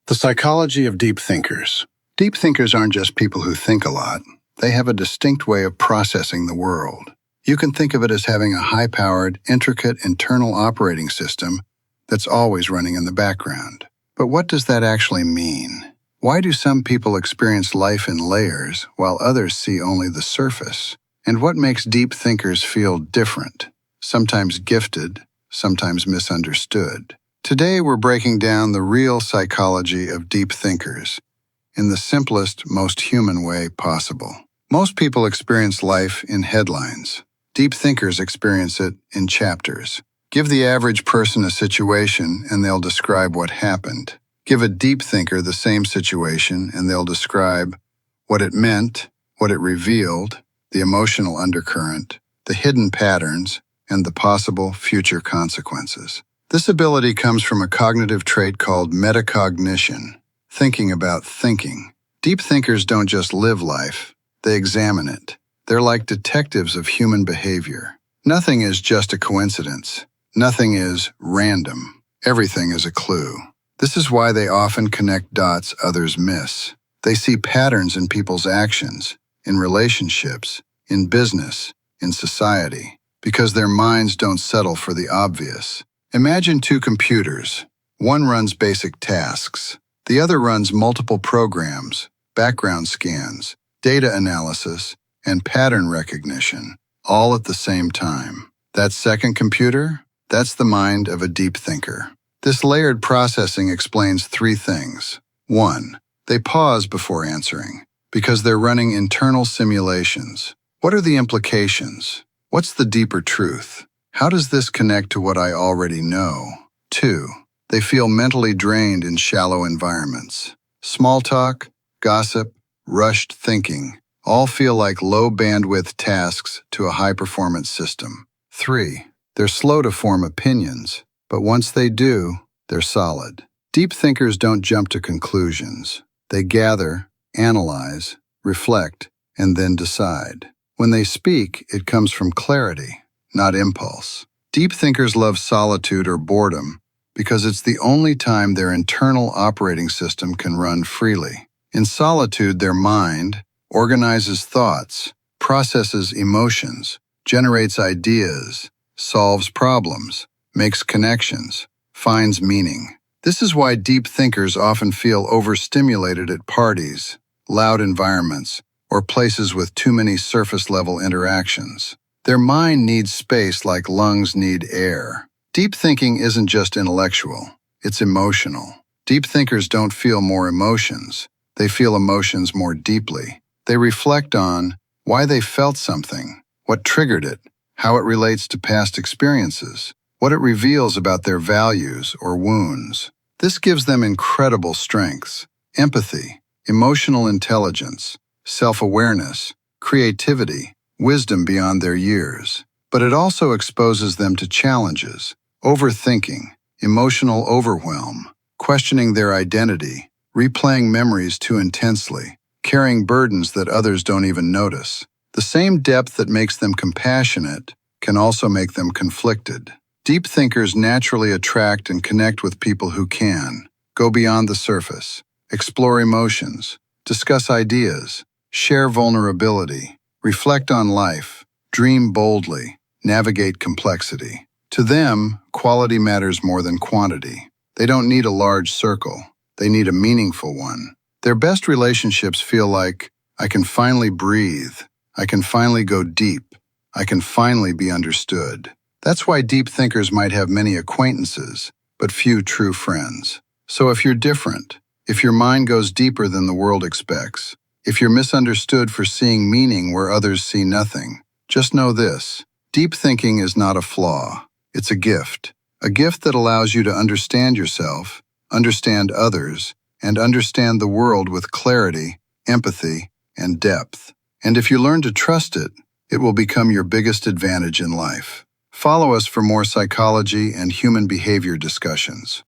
The psychology of deep thinkers. Deep thinkers aren't just people who think a lot. They have a distinct way of processing the world. You can think of it as having a high-powered, intricate internal operating system that's always running in the background. But what does that actually mean? Why do some people experience life in layers while others see only the surface? And what makes deep thinkers feel different, sometimes gifted, sometimes misunderstood? Today, we're breaking down the real psychology of deep thinkers in the simplest, most human way possible. Most people experience life in headlines. Deep thinkers experience it in chapters. Give the average person a situation and they'll describe what happened. Give a deep thinker the same situation and they'll describe what it meant, what it revealed, the emotional undercurrent, the hidden patterns, and the possible future consequences. This ability comes from a cognitive trait called metacognition, thinking about thinking. Deep thinkers don't just live life, they examine it. They're like detectives of human behavior. Nothing is just a coincidence. Nothing is random. Everything is a clue. This is why they often connect dots others miss. They see patterns in people's actions, in relationships, in business, in society, because their minds don't settle for the obvious. Imagine two computers. One runs basic tasks. The other runs multiple programs, background scans, data analysis, and pattern recognition, all at the same time. That second computer? That's the mind of a deep thinker. This layered processing explains three things. 1. They pause before answering, because they're running internal simulations. What are the implications? What's the deeper truth? How does this connect to what I already know? 2. They feel mentally drained in shallow environments. Small talk, gossip, rushed thinking all feel like low-bandwidth tasks to a high-performance system. 3. They're slow to form opinions, but once they do, they're solid. Deep thinkers don't jump to conclusions. They gather, analyze, reflect, and then decide. When they speak, it comes from clarity, not impulse. Deep thinkers love solitude or boredom because it's the only time their internal operating system can run freely. In solitude, their mind organizes thoughts, processes emotions, generates ideas, solves problems, makes connections, finds meaning. This is why deep thinkers often feel overstimulated at parties, loud environments, or places with too many surface-level interactions. Their mind needs space like lungs need air. Deep thinking isn't just intellectual, it's emotional. Deep thinkers don't feel more emotions, they feel emotions more deeply. They reflect on why they felt something, what triggered it, how it relates to past experiences, what it reveals about their values or wounds. This gives them incredible strengths: empathy, emotional intelligence, self-awareness, creativity, wisdom beyond their years. But it also exposes them to challenges: overthinking, emotional overwhelm, questioning their identity, replaying memories too intensely, carrying burdens that others don't even notice. The same depth that makes them compassionate can also make them conflicted. Deep thinkers naturally attract and connect with people who can go beyond the surface, explore emotions, discuss ideas, share vulnerability, reflect on life, dream boldly, navigate complexity. To them, quality matters more than quantity. They don't need a large circle. They need a meaningful one. Their best relationships feel like, I can finally breathe. I can finally go deep. I can finally be understood. That's why deep thinkers might have many acquaintances, but few true friends. So if you're different, if your mind goes deeper than the world expects, if you're misunderstood for seeing meaning where others see nothing, just know this: deep thinking is not a flaw. It's a gift that allows you to understand yourself, understand others, and understand the world with clarity, empathy, and depth. And if you learn to trust it, it will become your biggest advantage in life. Follow us for more psychology and human behavior discussions.